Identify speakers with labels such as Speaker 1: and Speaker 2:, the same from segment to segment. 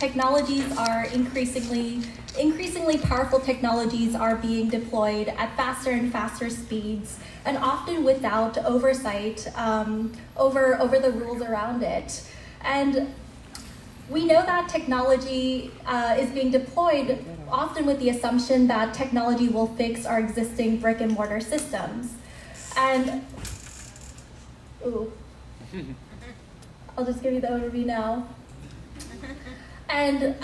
Speaker 1: technologies are increasingly powerful technologies are being deployed at faster and faster speeds, and often without oversight over the rules around it. And we know that technology is being deployed often with the assumption that technology will fix our existing brick and mortar systems. And, I'll just give you the overview now. And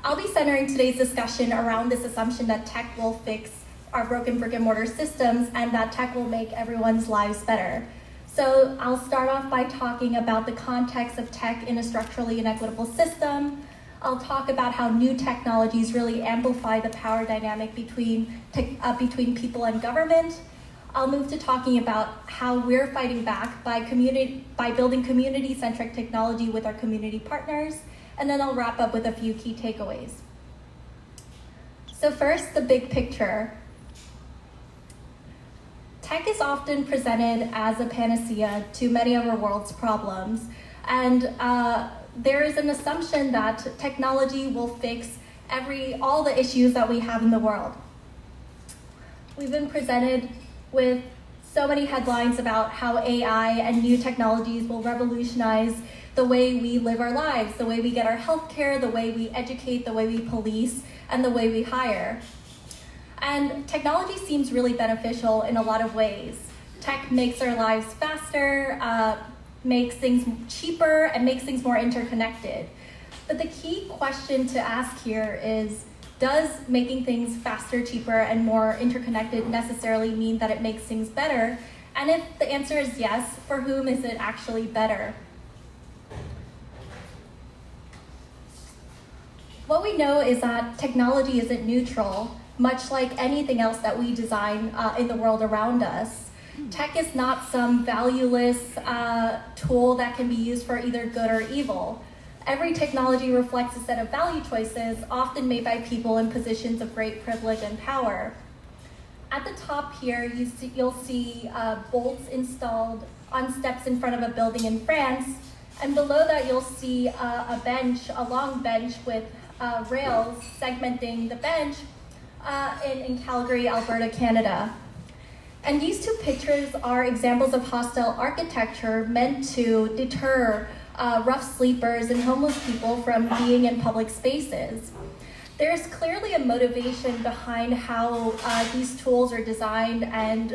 Speaker 1: I'll be centering today's discussion around this assumption that tech will fix our broken brick and mortar systems and that tech will make everyone's lives better. So I'll start off by talking about the context of tech in a structurally inequitable system. I'll talk about how new technologies really amplify the power dynamic between people and government. I'll move to talking about how we're fighting back by building community-centric technology with our community partners, and then I'll wrap up with a few key takeaways. So first, the big picture. Tech is often presented as a panacea to many of our world's problems, and there is an assumption that technology will fix all the issues that we have in the world. We've been presented with so many headlines about how AI and new technologies will revolutionize the way we live our lives, the way we get our healthcare, the way we educate, the way we police, and the way we hire. And technology seems really beneficial in a lot of ways. Tech makes our lives faster, makes things cheaper, and makes things more interconnected. But the key question to ask here is, does making things faster, cheaper, and more interconnected necessarily mean that it makes things better? And if the answer is yes, for whom is it actually better? What we know is that technology isn't neutral. Much like anything else that we design in the world around us. Tech is not some valueless tool that can be used for either good or evil. Every technology reflects a set of value choices, often made by people in positions of great privilege and power. At the top here, you'll see bolts installed on steps in front of a building in France, and below that you'll see a long bench with rails segmenting the bench in Calgary, Alberta, Canada. And these two pictures are examples of hostile architecture meant to deter rough sleepers and homeless people from being in public spaces. There's clearly a motivation behind how these tools are designed and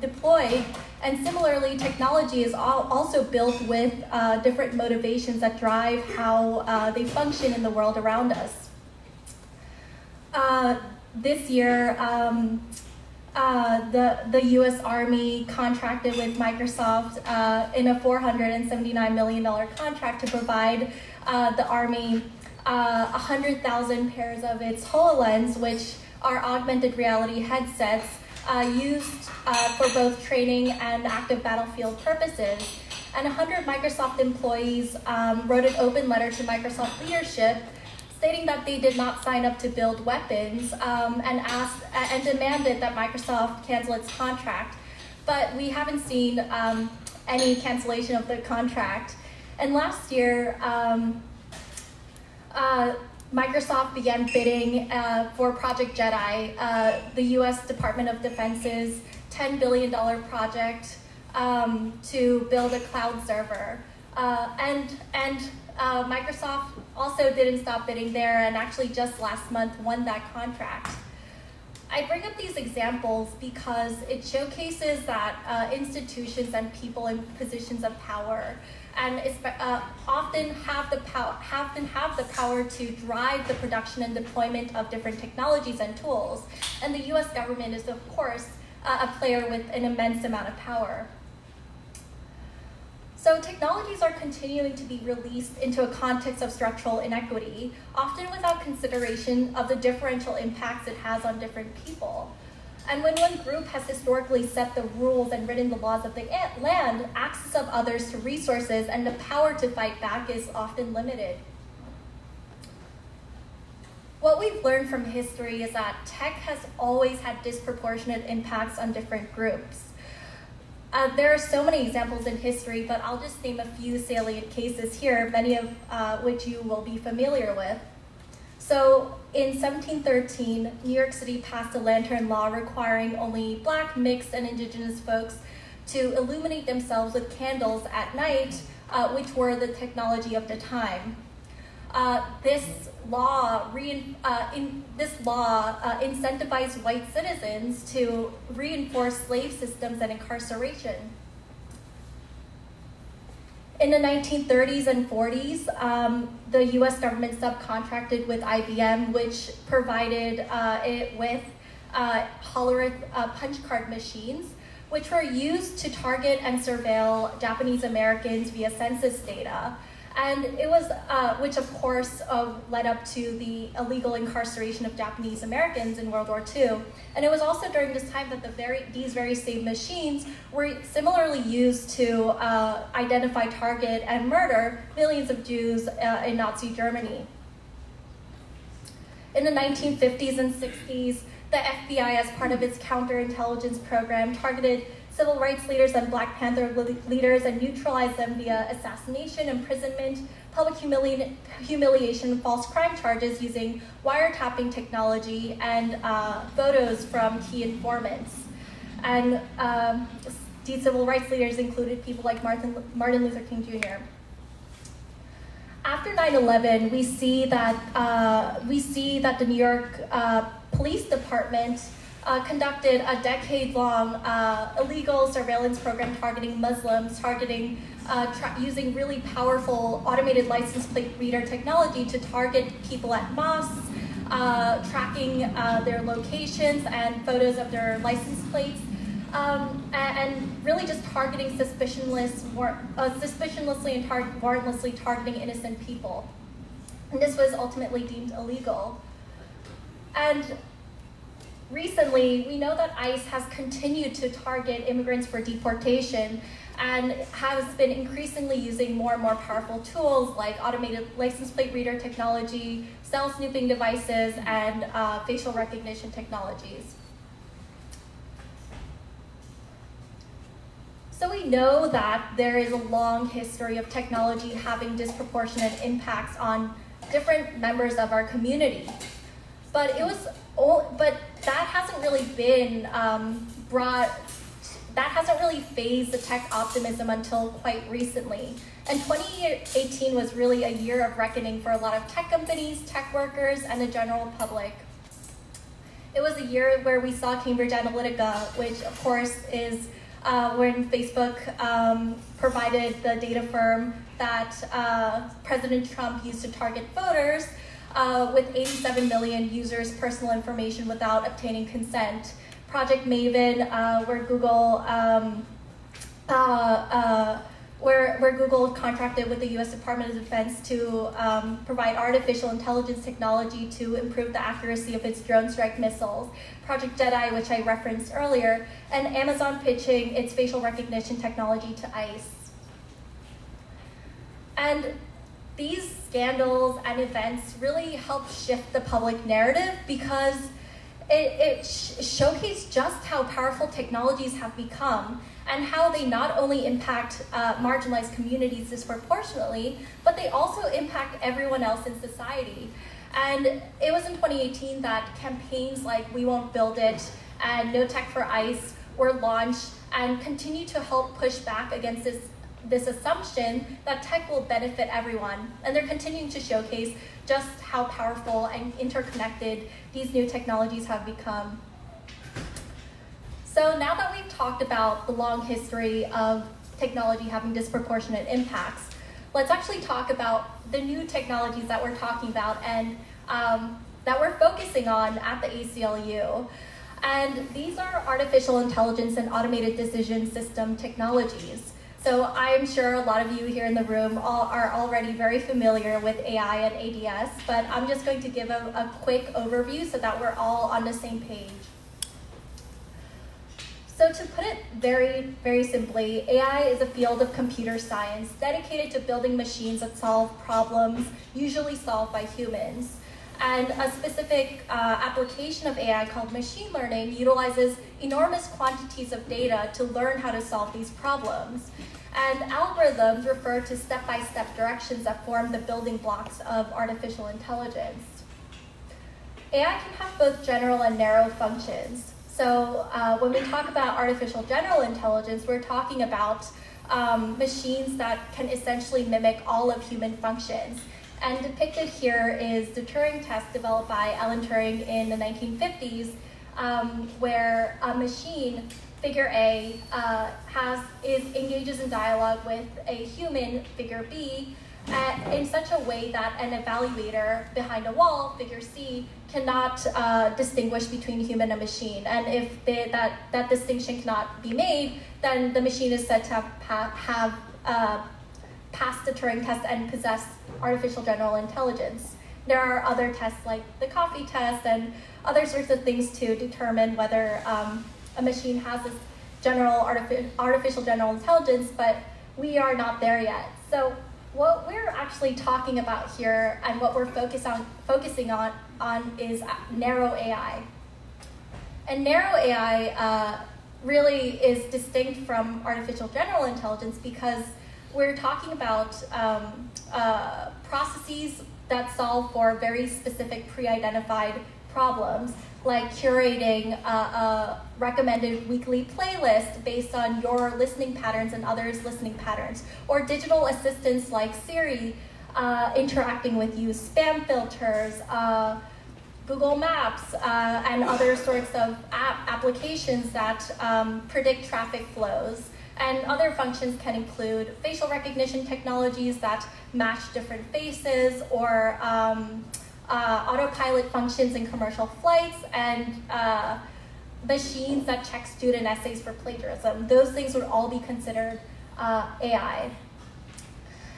Speaker 1: deployed, and similarly, technology is also built with different motivations that drive how they function in the world around us. This year, the U.S. Army contracted with Microsoft in a $479 million contract to provide the Army 100,000 pairs of its HoloLens, which are augmented reality headsets used for both training and active battlefield purposes. And 100 Microsoft employees wrote an open letter to Microsoft leadership stating that they did not sign up to build weapons and demanded that Microsoft cancel its contract. But we haven't seen any cancellation of the contract. And last year, Microsoft began bidding for Project Jedi, the U.S. Department of Defense's $10 billion project to build a cloud server. Microsoft also didn't stop bidding there, and actually just last month won that contract. I bring up these examples because it showcases that institutions and people in positions of power and often have the power to drive the production and deployment of different technologies and tools. And the U.S. government is, of course, a player with an immense amount of power. So technologies are continuing to be released into a context of structural inequity, often without consideration of the differential impacts it has on different people. And when one group has historically set the rules and written the laws of the land, access of others to resources and the power to fight back is often limited. What we've learned from history is that tech has always had disproportionate impacts on different groups. There are so many examples in history, but I'll just name a few salient cases here, many of which you will be familiar with. So in 1713, New York City passed a lantern law requiring only Black, mixed, and indigenous folks to illuminate themselves with candles at night, which were the technology of the time. This law incentivized white citizens to reinforce slave systems and incarceration. In the 1930s and 40s, the US government subcontracted with IBM, which provided it with holographic punch card machines, which were used to target and surveil Japanese Americans via census data. And it was, which of course led up to the illegal incarceration of Japanese Americans in World War II. And it was also during this time that these very same machines were similarly used to identify, target, and murder millions of Jews in Nazi Germany. In the 1950s and 60s, the FBI, as part of its counterintelligence program, targeted civil rights leaders and Black Panther leaders and neutralized them via assassination, imprisonment, public humiliation, false crime charges using wiretapping technology and photos from key informants. And these civil rights leaders included people like Martin Luther King Jr. After 9/11, we see that the New York Police Department conducted a decade-long illegal surveillance program targeting Muslims, using really powerful automated license plate reader technology to target people at mosques, tracking their locations and photos of their license plates, and really just targeting suspicionlessly and warrantlessly targeting innocent people. And this was ultimately deemed illegal. And recently, we know that ICE has continued to target immigrants for deportation and has been increasingly using more and more powerful tools like automated license plate reader technology, cell snooping devices, and facial recognition technologies. So we know that there is a long history of technology having disproportionate impacts on different members of our community. But that hasn't really been that hasn't really phased the tech optimism until quite recently. And 2018 was really a year of reckoning for a lot of tech companies, tech workers, and the general public. It was a year where we saw Cambridge Analytica, which of course is when Facebook provided the data firm that President Trump used to target voters with 87 million users' personal information without obtaining consent. Project Maven, where Google contracted with the U.S. Department of Defense to provide artificial intelligence technology to improve the accuracy of its drone strike missiles. Project Jedi, which I referenced earlier, and Amazon pitching its facial recognition technology to ICE. And these scandals and events really help shift the public narrative because it showcased just how powerful technologies have become and how they not only impact marginalized communities disproportionately, but they also impact everyone else in society. And it was in 2018 that campaigns like We Won't Build It and No Tech for ICE were launched and continue to help push back against this assumption that tech will benefit everyone. And they're continuing to showcase just how powerful and interconnected these new technologies have become. So now that we've talked about the long history of technology having disproportionate impacts, let's actually talk about the new technologies that we're talking about and that we're focusing on at the ACLU. And these are artificial intelligence and automated decision system technologies. So I'm sure a lot of you here in the room are already very familiar with AI and ADS, but I'm just going to give a quick overview so that we're all on the same page. So to put it very, very simply, AI is a field of computer science dedicated to building machines that solve problems usually solved by humans. And a specific application of AI called machine learning utilizes enormous quantities of data to learn how to solve these problems. And algorithms refer to step-by-step directions that form the building blocks of artificial intelligence. AI can have both general and narrow functions. So when we talk about artificial general intelligence, we're talking about machines that can essentially mimic all of human functions. And depicted here is the Turing test developed by Alan Turing in the 1950s, where a machine, figure A, engages in dialogue with a human, figure B, in such a way that an evaluator behind a wall, figure C, cannot distinguish between human and machine. And if that distinction cannot be made, then the machine is said to have passed the Turing test and possess artificial general intelligence. There are other tests like the coffee test and other sorts of things to determine whether a machine has this artificial general intelligence, but we are not there yet. So what we're actually talking about here and what we're focusing on is narrow AI. And narrow AI really is distinct from artificial general intelligence because we're talking about processes that solve for very specific pre-identified problems, like curating a recommended weekly playlist based on your listening patterns and others' listening patterns, or digital assistants like Siri interacting with you, spam filters, Google Maps, and other sorts of applications that predict traffic flows. And other functions can include facial recognition technologies that match different faces, or autopilot functions in commercial flights, and machines that check student essays for plagiarism. Those things would all be considered AI.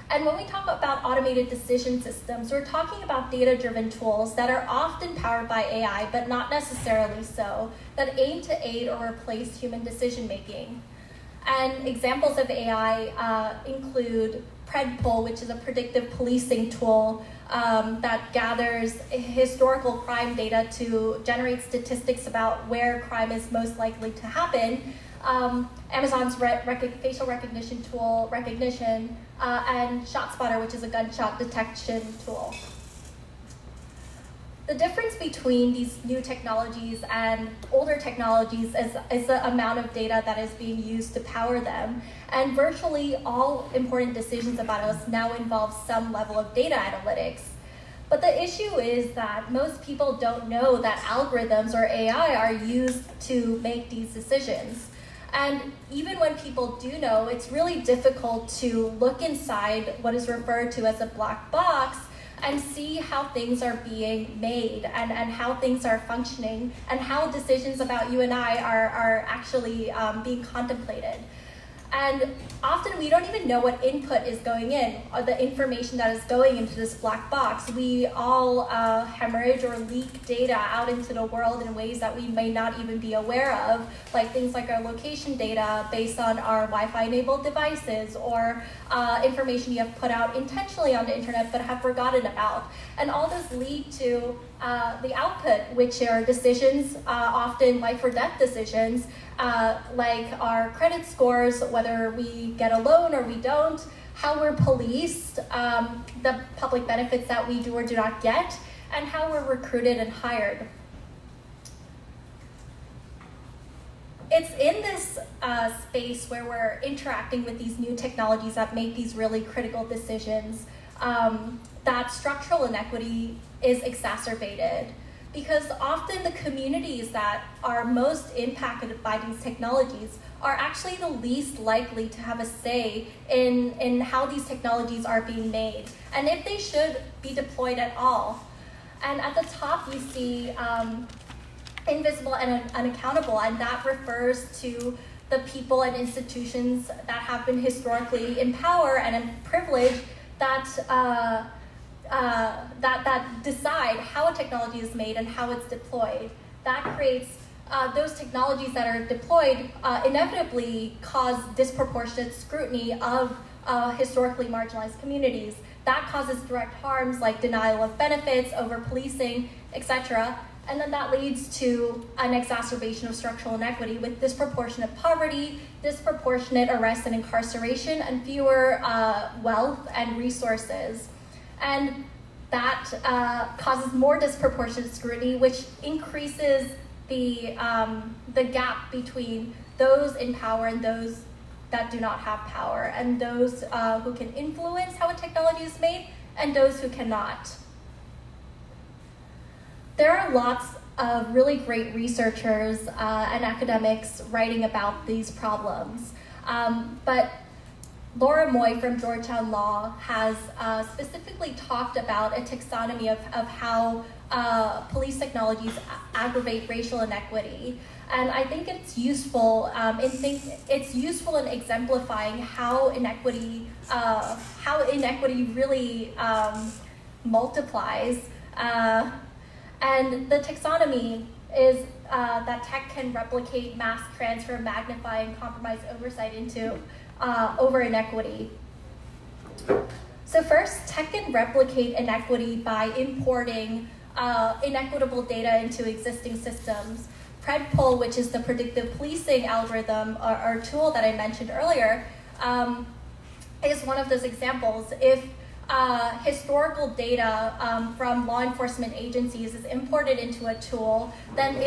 Speaker 1: And when we talk about automated decision systems, we're talking about data-driven tools that are often powered by AI, but not necessarily so, that aim to aid or replace human decision-making. And examples of AI include PredPol, which is a predictive policing tool that gathers historical crime data to generate statistics about where crime is most likely to happen. Amazon's facial recognition tool, Rekognition, and ShotSpotter, which is a gunshot detection tool. The difference between these new technologies and older technologies is the amount of data that is being used to power them. And virtually all important decisions about us now involve some level of data analytics. But the issue is that most people don't know that algorithms or AI are used to make these decisions. And even when people do know, it's really difficult to look inside what is referred to as a black box and see how things are being made and how things are functioning and how decisions about you and I are actually being contemplated. And often we don't even know what input is going in, or the information that is going into this black box. We all hemorrhage or leak data out into the world in ways that we may not even be aware of, like things like our location data based on our Wi-Fi enabled devices, or information you have put out intentionally on the internet but have forgotten about. And all this lead to the output, which are decisions, often life or death decisions, like our credit scores, whether we get a loan or we don't, how we're policed, the public benefits that we do or do not get, and how we're recruited and hired. It's in this space where we're interacting with these new technologies that make these really critical decisions that structural inequity is exacerbated. Because often the communities that are most impacted by these technologies are actually the least likely to have a say in how these technologies are being made, and if they should be deployed at all. And at the top you see invisible and unaccountable, and that refers to the people and institutions that have been historically in power and in privilege that decide how a technology is made and how it's deployed. That creates those technologies that are deployed inevitably cause disproportionate scrutiny of historically marginalized communities. that causes direct harms like denial of benefits, over-policing, etc. And then that leads to an exacerbation of structural inequity with disproportionate poverty, disproportionate arrest and incarceration, and fewer wealth and resources. And that causes more disproportionate scrutiny, which increases the gap between those in power and those that do not have power, and those who can influence how a technology is made, and those who cannot. There are lots of really great researchers and academics writing about these problems, but Laura Moy from Georgetown Law has specifically talked about a taxonomy of how police technologies aggravate racial inequity. And I think it's useful in exemplifying how inequity really multiplies. And the taxonomy is that tech can replicate, mask transfer, magnify, and compromise oversight into over inequity. So first, tech can replicate inequity by importing inequitable data into existing systems. PredPol, which is the predictive policing algorithm or tool that I mentioned earlier, is one of those examples. If historical data from law enforcement agencies is imported into a tool, then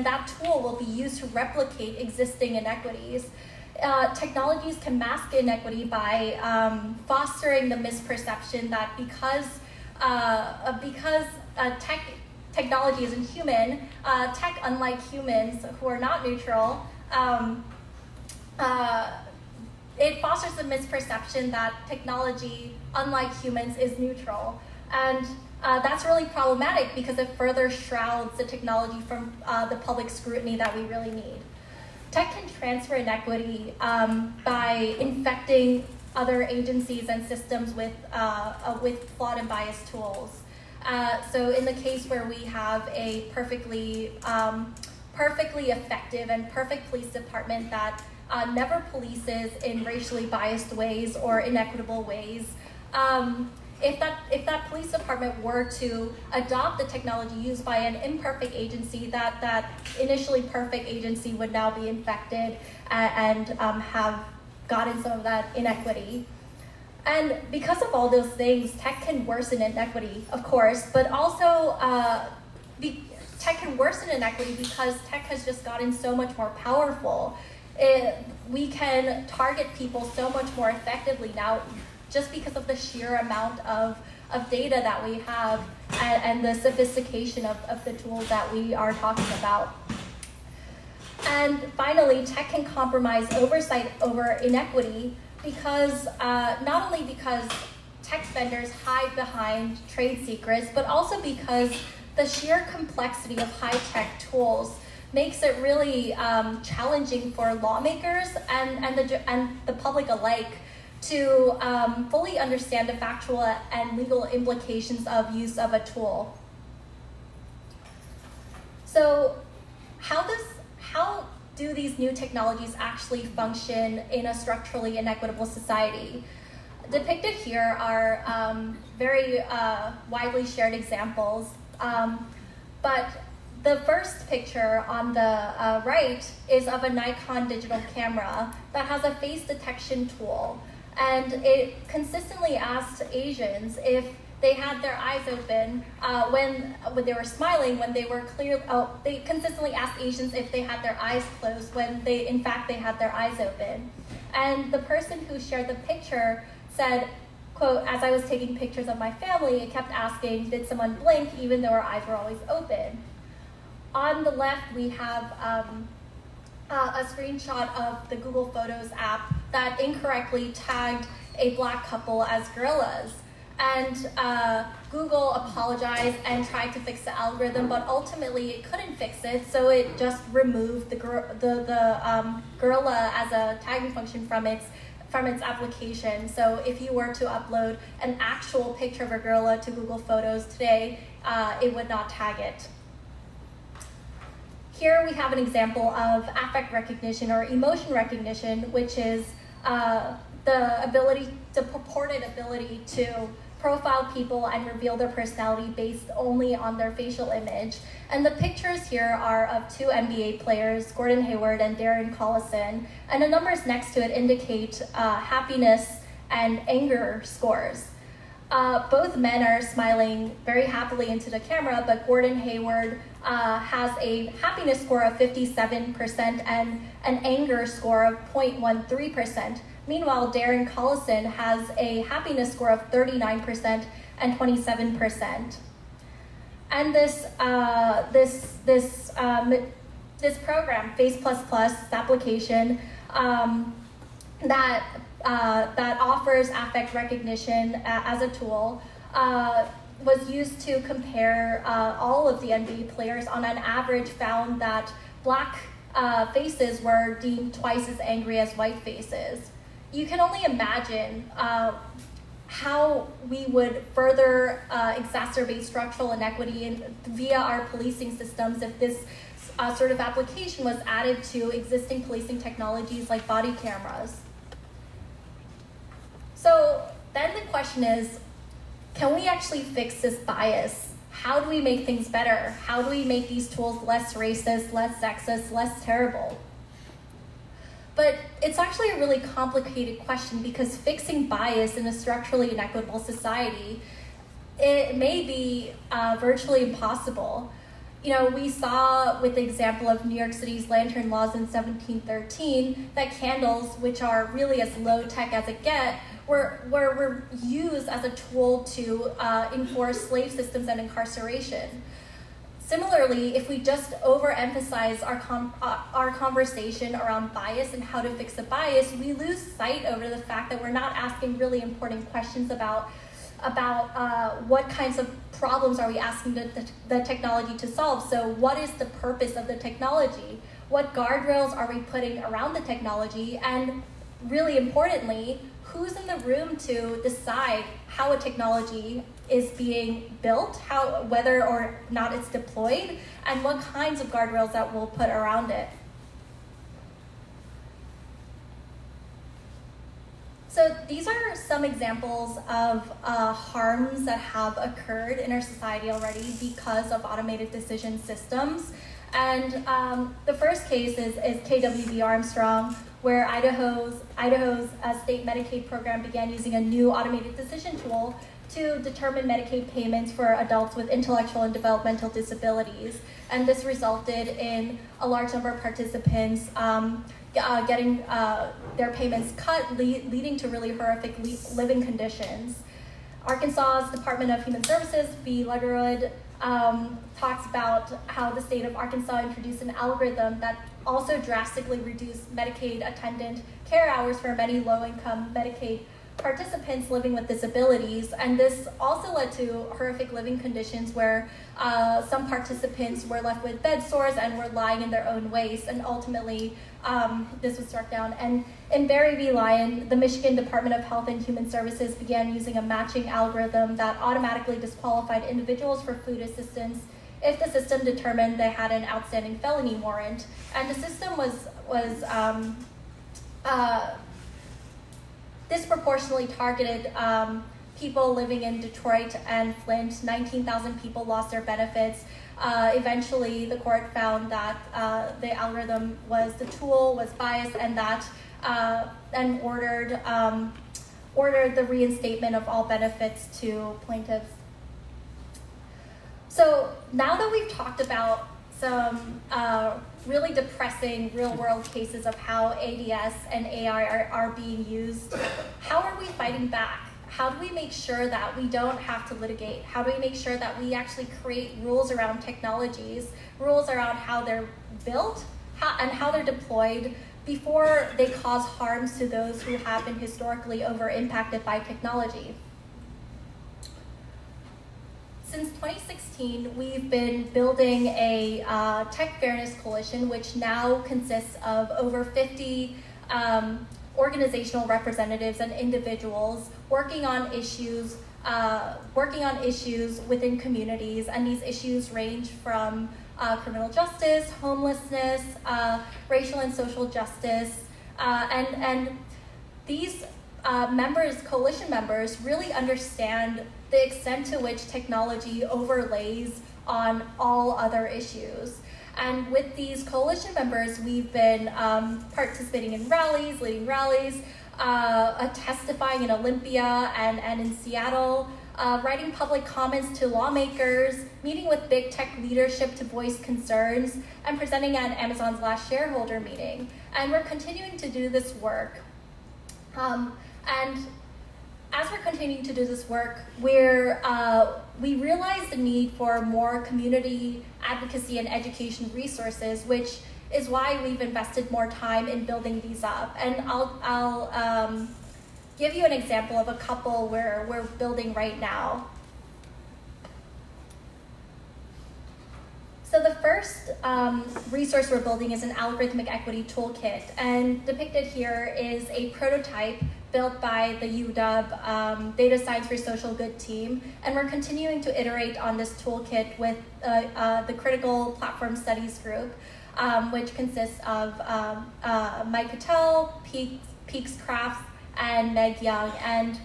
Speaker 1: that tool will be used to replicate existing inequities. Technologies can mask inequity by fostering the misperception that because technology isn't human, tech, unlike humans who are not neutral, it fosters the misperception that technology, unlike humans, is neutral. And that's really problematic because it further shrouds the technology from the public scrutiny that we really need. Tech can transfer inequity by infecting other agencies and systems with flawed and biased tools. So in the case where we have a perfectly effective and perfect police department that never polices in racially biased ways or inequitable ways, if that police department were to adopt the technology used by an imperfect agency, that initially perfect agency would now be infected and have gotten some of that inequity. And because of all those things, tech can worsen inequity, of course, but also tech can worsen inequity because tech has just gotten so much more powerful. We can target people so much more effectively now just because of the sheer amount of data that we have and the sophistication of the tools that we are talking about. And finally, tech can compromise oversight over inequity because not only because tech vendors hide behind trade secrets, but also because the sheer complexity of high-tech tools makes it really challenging for lawmakers and the public alike to fully understand the factual and legal implications of use of a tool. So how do these new technologies actually function in a structurally inequitable society? Depicted here are very widely shared examples, but the first picture on the right is of a Nikon digital camera that has a face detection tool, and it consistently asked Asians if they had their eyes open when they were smiling, when they were clear. They consistently asked Asians if they had their eyes closed when in fact they had their eyes open. And the person who shared the picture said, quote, "As I was taking pictures of my family, it kept asking, did someone blink even though our eyes were always open?" On the left, we have a screenshot of the Google Photos app that incorrectly tagged a black couple as gorillas. And Google apologized and tried to fix the algorithm, but ultimately it couldn't fix it, so it just removed the gorilla as a tagging function from its application. So if you were to upload an actual picture of a gorilla to Google Photos today, it would not tag it. Here we have an example of affect recognition or emotion recognition, which is the purported ability to profile people and reveal their personality based only on their facial image. And the pictures here are of two NBA players, Gordon Hayward and Darren Collison, and the numbers next to it indicate happiness and anger scores. Both men are smiling very happily into the camera, but Gordon Hayward has a happiness score of 57% and an anger score of 0.13%. Meanwhile, Darren Collison has a happiness score of 39% and 27%. And this program, Face++, this application that offers affect recognition as a tool, was used to compare all of the NBA players. On an average, found that black faces were deemed twice as angry as white faces. You can only imagine how we would further exacerbate structural inequity via our policing systems if this sort of application was added to existing policing technologies like body cameras. So then the question is, can we actually fix this bias? How do we make things better? How do we make these tools less racist, less sexist, less terrible? But it's actually a really complicated question, because fixing bias in a structurally inequitable society, it may be virtually impossible. You know, we saw with the example of New York City's lantern laws in 1713 that candles, which are really as low tech as it gets, were used as a tool to enforce slave systems and incarceration. Similarly, if we just overemphasize our conversation around bias and how to fix a bias, we lose sight over the fact that we're not asking really important questions about what kinds of problems are we asking the technology to solve. So what is the purpose of the technology? What guardrails are we putting around the technology? And really importantly, who's in the room to decide how a technology is being built, whether or not it's deployed, and what kinds of guardrails that we'll put around it. So these are some examples of harms that have occurred in our society already because of automated decision systems. And the first case is KWB Armstrong, where Idaho's state Medicaid program began using a new automated decision tool to determine Medicaid payments for adults with intellectual and developmental disabilities. And this resulted in a large number of participants getting their payments cut, leading to really horrific living conditions. Arkansas's Department of Human Services, B. Luggerud, talks about how the state of Arkansas introduced an algorithm that also drastically reduced Medicaid attendant care hours for many low-income Medicaid participants living with disabilities. And this also led to horrific living conditions where some participants were left with bed sores and were lying in their own waste, and ultimately this was struck down. And in Barry v. Lyon, the Michigan Department of Health and Human Services began using a matching algorithm that automatically disqualified individuals for food assistance if the system determined they had an outstanding felony warrant. And the system was disproportionately targeted people living in Detroit and Flint. 19,000 people lost their benefits. Eventually, the court found that the algorithm the tool was biased, and that and ordered the reinstatement of all benefits to plaintiffs. So now that we've talked about some really depressing real-world cases of how ADS and AI are being used, how are we fighting back? How do we make sure that we don't have to litigate? How do we make sure that we actually create rules around technologies, rules around how they're built and how they're deployed before they cause harms to those who have been historically over-impacted by technology? Since 2016, we've been building a tech fairness coalition, which now consists of over 50 organizational representatives and individuals working on issues within communities. And these issues range from criminal justice, homelessness, racial and social justice, and these coalition members really understand the extent to which technology overlays on all other issues. And with these coalition members, we've been participating in rallies, leading rallies, testifying in Olympia and in Seattle, writing public comments to lawmakers, meeting with big tech leadership to voice concerns, and presenting at Amazon's last shareholder meeting. And we're continuing to do this work. And as we're continuing to do this work, we realize the need for more community advocacy and education resources, which is why we've invested more time in building these up. And I'll give you an example of a couple where we're building right now. So the first resource we're building is an algorithmic equity toolkit, and depicted here is a prototype built by the UW Data Science for Social Good team, and we're continuing to iterate on this toolkit with the Critical Platform Studies group, which consists of Mike Cattell, Peaks Crafts, and Meg Young. And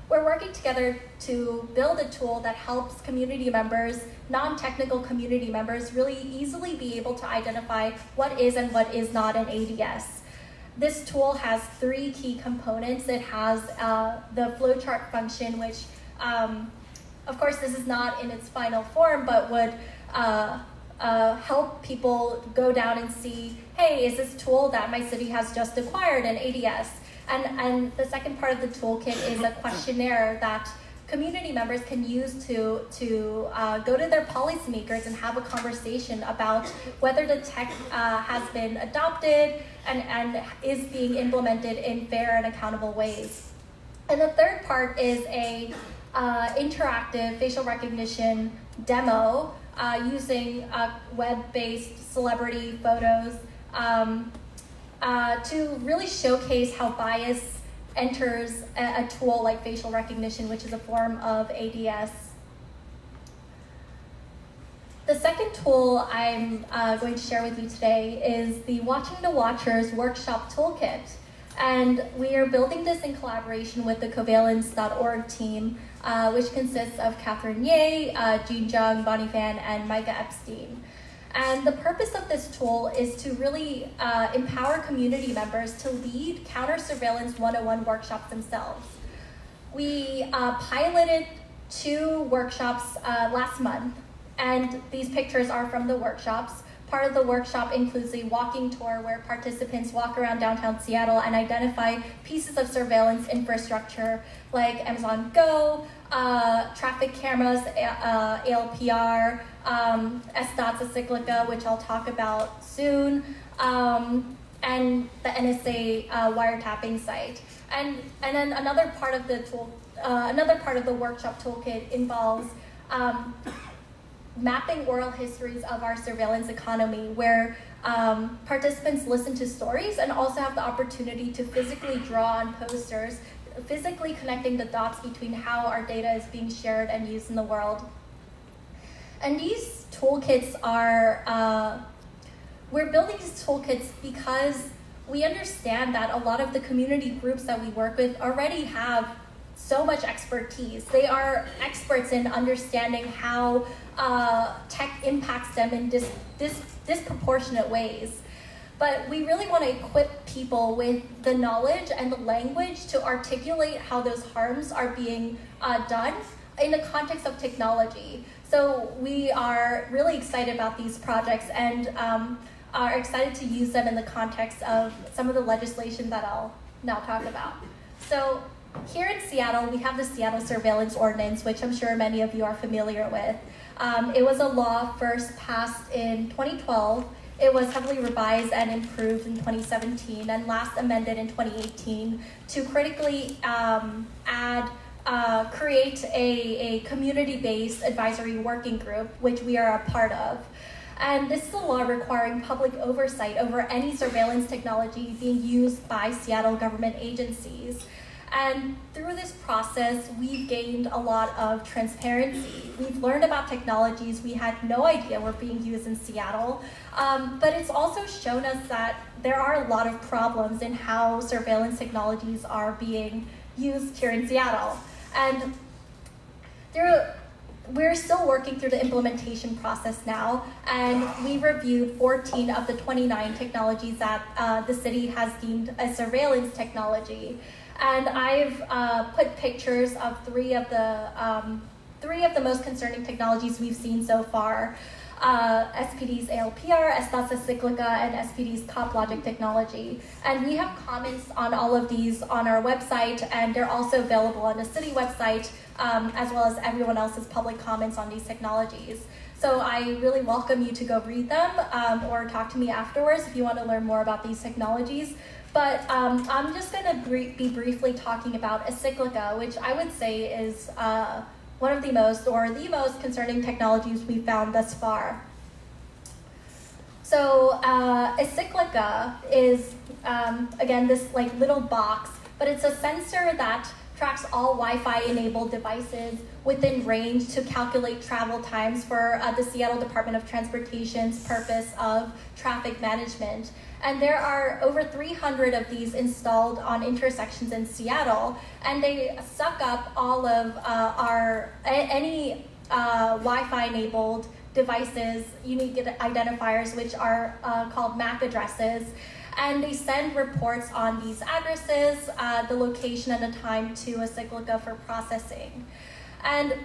Speaker 1: we're working together to build a tool that helps community members, non-technical community members, really easily be able to identify what is and what is not an ADS. This tool has 3 key components. It has the flowchart function, which, of course, this is not in its final form, but would help people go down and see, hey, is this tool that my city has just acquired an ADS? And the second part of the toolkit is a questionnaire that community members can use to go to their policymakers and have a conversation about whether the tech has been adopted and is being implemented in fair and accountable ways. And the third part is a interactive facial recognition demo using web-based celebrity photos to really showcase how bias enters a tool like facial recognition, which is a form of ADS. The second tool I'm going to share with you today is the Watching the Watchers Workshop Toolkit. And we are building this in collaboration with the Covalence.org team, which consists of Catherine Ye, Jean Jung, Bonnie Fan, and Micah Epstein. And the purpose of this tool is to really empower community members to lead counter-surveillance 101 workshops themselves. We piloted 2 workshops last month, and these pictures are from the workshops. Part of the workshop includes a walking tour where participants walk around downtown Seattle and identify pieces of surveillance infrastructure like Amazon Go, traffic cameras, ALPR, SDOT's Cyclic Ax, which I'll talk about soon, and the NSA wiretapping site. And then another part of the workshop toolkit involves mapping oral histories of our surveillance economy, where participants listen to stories and also have the opportunity to physically draw on posters, physically connecting the dots between how our data is being shared and used in the world. And these toolkits are, we're building these toolkits because we understand that a lot of the community groups that we work with already have so much expertise. They are experts in understanding how tech impacts them in disproportionate ways. But we really want to equip people with the knowledge and the language to articulate how those harms are being done in the context of technology. So we are really excited about these projects and are excited to use them in the context of some of the legislation that I'll now talk about. So here in Seattle, we have the Seattle Surveillance Ordinance, which I'm sure many of you are familiar with. It was a law first passed in 2012. It was heavily revised and improved in 2017 and last amended in 2018 to critically create a community-based advisory working group, which we are a part of. And this is a law requiring public oversight over any surveillance technology being used by Seattle government agencies. And through this process, we've gained a lot of transparency. We've learned about technologies we had no idea were being used in Seattle, but it's also shown us that there are a lot of problems in how surveillance technologies are being used here in Seattle. And we're still working through the implementation process now, and we reviewed 14 of the 29 technologies that the city has deemed a surveillance technology. And I've put pictures of three of the most concerning technologies we've seen so far. SPD's ALPR, SDOT's Cyclic Ax, and SPD's CopLogic technology. And we have comments on all of these on our website, and they're also available on the city website, as well as everyone else's public comments on these technologies. So I really welcome you to go read them or talk to me afterwards if you want to learn more about these technologies. But I'm just going to be briefly talking about Cyclic Ax, which I would say is one of the most concerning technologies we've found thus far. So Cyclic Ax is, again, this little box, but it's a sensor that tracks all Wi-Fi enabled devices within range to calculate travel times for the Seattle Department of Transportation's purpose of traffic management. And there are over 300 of these installed on intersections in Seattle, and they suck up all of any Wi-Fi enabled devices, unique identifiers, which are called MAC addresses. And they send reports on these addresses, the location and the time to Cyclic Ax for processing. And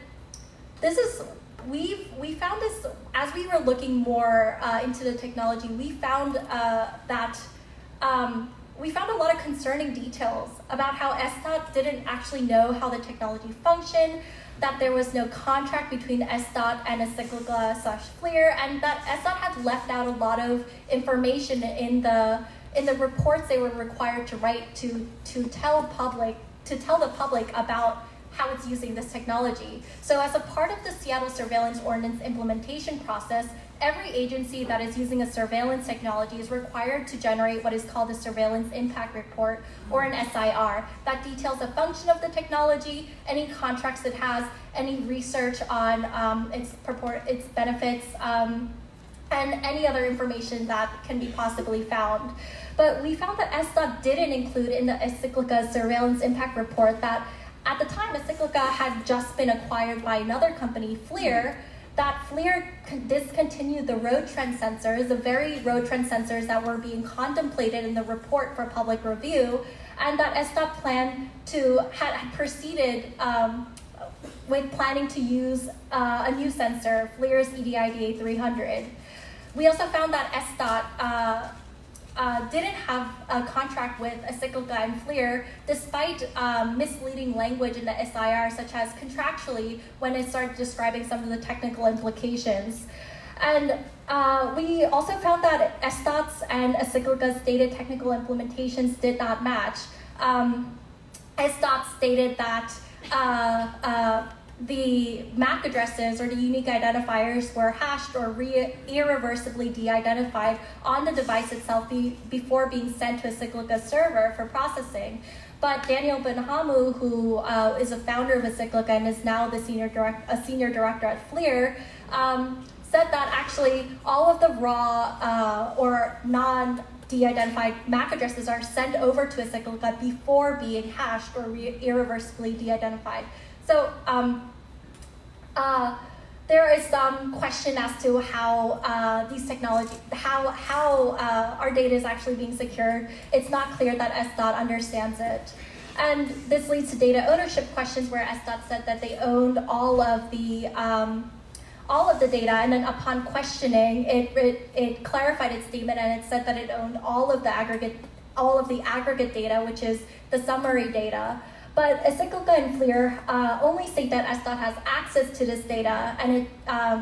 Speaker 1: we found this, as we were looking more into the technology, we found we found a lot of concerning details about how SDOT didn't actually know how the technology functioned, that there was no contract between SDOT and Cyclic Ax/FLIR, and that SDOT had left out a lot of information in the reports they were required to write to tell the public about how it's using this technology. So as a part of the Seattle Surveillance Ordinance implementation process, every agency that is using a surveillance technology is required to generate what is called a Surveillance Impact Report, or an SIR, that details the function of the technology, any contracts it has, any research on its benefits, and any other information that can be possibly found. But we found that SDOT didn't include in the Cyclic Ax Surveillance Impact Report that at the time, Cyclic Ax had just been acquired by another company, FLIR, that FLIR discontinued the road trend sensors, the very road trend sensors that were being contemplated in the report for public review, and that SDOT had proceeded with planning to use a new sensor, FLIR's EDIDA 300. We also found that SDOT didn't have a contract with Cyclic Ax and FLIR, despite misleading language in the SIR, such as contractually, when it started describing some of the technical implications. And we also found that SDOT's and Cyclic Ax stated technical implementations did not match. SDOT stated that the MAC addresses, or the unique identifiers, were hashed or irreversibly de-identified on the device itself before being sent to a Cyclic Ax server for processing. But Daniel Benhamu, who is a founder of Cyclic Ax and is now the senior director at FLIR, said that actually all of the raw or non-de-identified MAC addresses are sent over to a Cyclic Ax before being hashed or irreversibly de-identified. So there is some question as to how these technology, how our data is actually being secured. It's not clear that SDOT understands it. And this leads to data ownership questions, where SDOT said that they owned all of the data, and then upon questioning, it clarified its statement, and it said that it owned all of the aggregate data, which is the summary data. But Cyclic Ax and FLIR only state that SDOT has access to this data, and it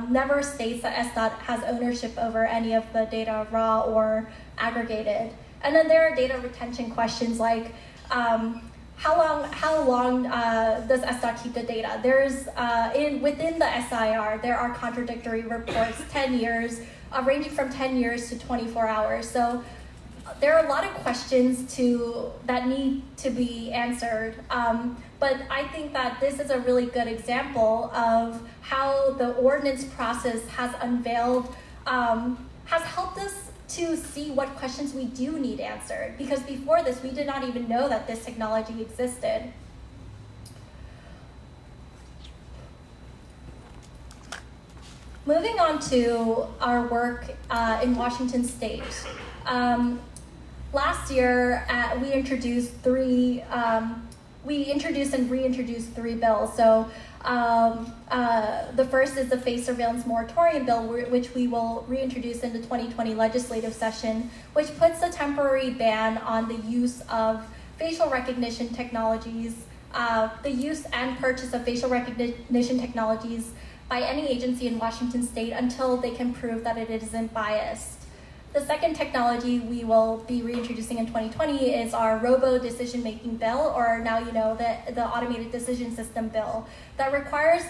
Speaker 1: never states that SDOT has ownership over any of the data, raw or aggregated. And then there are data retention questions like, how long does SDOT keep the data? There's within the SIR, there are contradictory reports, 10 years, ranging from 10 years to 24 hours. So there are a lot of questions that need to be answered, but I think that this is a really good example of how the ordinance process has unveiled, has helped us to see what questions we do need answered, because before this, we did not even know that this technology existed. Moving on to our work in Washington State. Last year, we introduced and reintroduced 3 bills. So the first is the Face Surveillance Moratorium Bill, which we will reintroduce in the 2020 legislative session, which puts a temporary ban on the use of facial recognition technologies, the use and purchase of facial recognition technologies by any agency in Washington State until they can prove that it isn't biased. The second technology we will be reintroducing in 2020 is our Robo Decision-Making Bill, or now you know the Automated Decision System Bill, that requires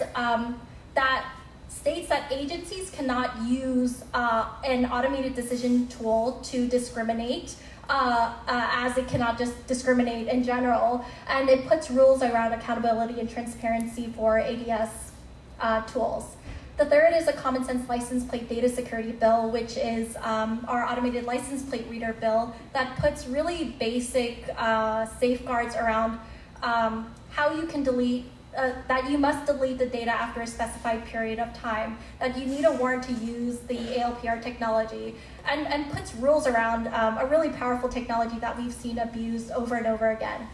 Speaker 1: that states that agencies cannot use an automated decision tool to discriminate, as it cannot just discriminate in general, and it puts rules around accountability and transparency for ADS tools. The third is a common sense license plate data security bill, which is our automated license plate reader bill that puts really basic safeguards around how you can delete, that you must delete the data after a specified period of time, that you need a warrant to use the ALPR technology, and puts rules around a really powerful technology that we've seen abused over and over again.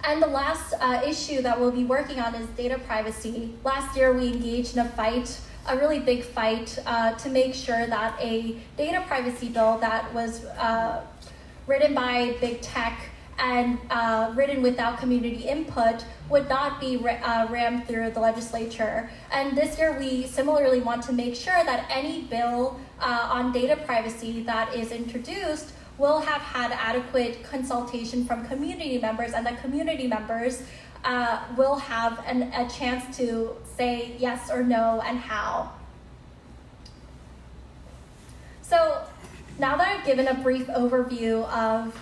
Speaker 1: And the last issue that we'll be working on is data privacy. Last year, we engaged in a really big fight, to make sure that a data privacy bill that was written by big tech and written without community input would not be rammed through the legislature. And this year, we similarly want to make sure that any bill on data privacy that is introduced will have had adequate consultation from community members, and that community members will have a chance to say yes or no and how. So now that I've given a brief overview of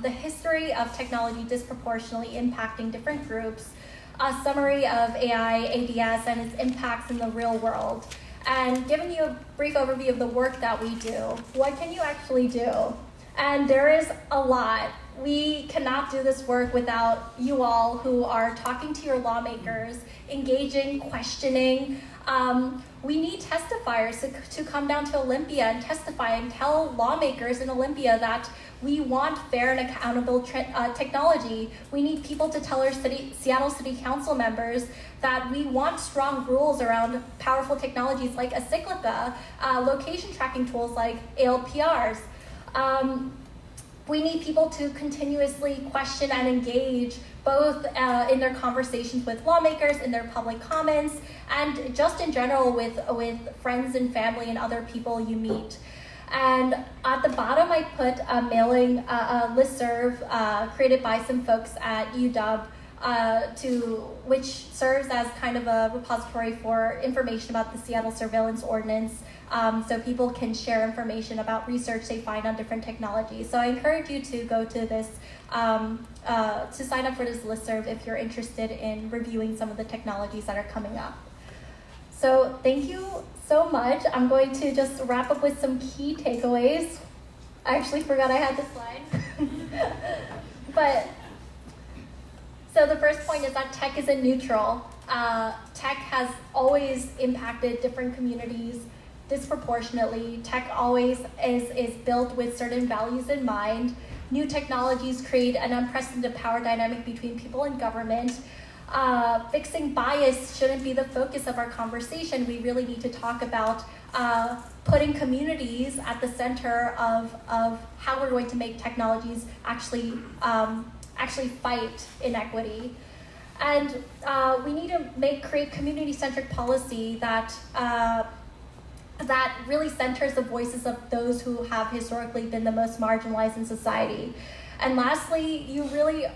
Speaker 1: the history of technology disproportionately impacting different groups, a summary of AI, ADS, and its impacts in the real world, and given you a brief overview of the work that we do, what can you actually do? And there is a lot. We cannot do this work without you all who are talking to your lawmakers, engaging, questioning. We need testifiers to come down to Olympia and testify and tell lawmakers in Olympia that we want fair and accountable technology. We need people to tell our Seattle City Council members that we want strong rules around powerful technologies like a Cyclic Ax, location tracking tools like ALPRs. We need people to continuously question and engage, both in their conversations with lawmakers, in their public comments, and just in general with friends and family and other people you meet. And at the bottom, I put a mailing, a listserv created by some folks at UW, which serves as kind of a repository for information about the Seattle Surveillance Ordinance, so people can share information about research they find on different technologies. So I encourage you to go to this, to sign up for this listserv if you're interested in reviewing some of the technologies that are coming up. So thank you so much. I'm going to just wrap up with some key takeaways. I actually forgot I had the slide. But so the first point is that tech isn't neutral. Tech has always impacted different communities disproportionately. Tech always is built with certain values in mind. New technologies create an unprecedented power dynamic between people and government. Fixing bias shouldn't be the focus of our conversation. We really need to talk about putting communities at the center of how we're going to make technologies actually fight inequity. And we need to create community-centric policy that really centers the voices of those who have historically been the most marginalized in society. And lastly, you really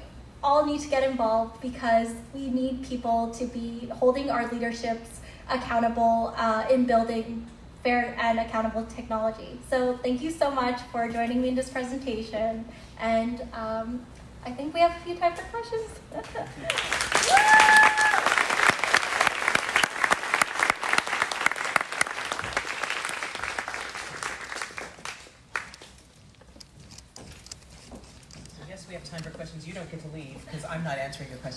Speaker 1: all need to get involved, because we need people to be holding our leaderships accountable in building fair and accountable technology. So thank you so much for joining me in this presentation. And I think we have a few time for questions.
Speaker 2: Yes, we have time for questions. You don't get to leave because I'm not answering your questions.